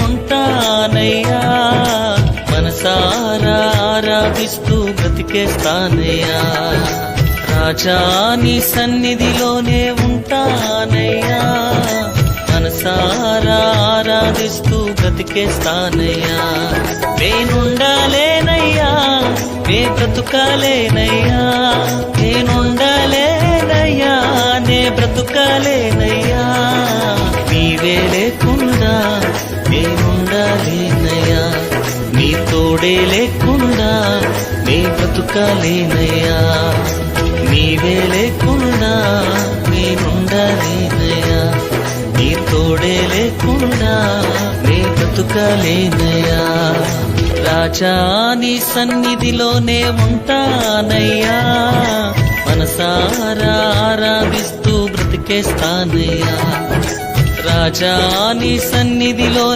ఉంటానయ్యా, మనసారా ఆరాధిస్తూ బ్రతికేస్తానయ్యా. రాజా నీ సన్నిధిలోనే ఉంటానయ్యా, మనసారా ఆరాధిస్తూ బ్రతికేస్తానయ్యా. నేనుండాలేనయ్యా, నే బ్రతుకాలేనయ్యా, నేనుండాలేనయ్యా, నే బ్రతుకాలేనయ్యా. నీవే లేకుండా నేనుండాలేనయ్యా, నీ తోడే లేకుండా నే బ్రతుకాలేనయ్యా. నీవే లేకుండా నేనుండాలేనయ్యా, నీ తోడే లేకుండా నే బ్రతుకాలేనయ్యా. రాజా నీ సన్నిధిలోనే ఉంటానయ్యా, మనసారా ఆరాధిస్తూ బ్రతికేస్తానయ్యా. రాజా నీ సన్నిధిలో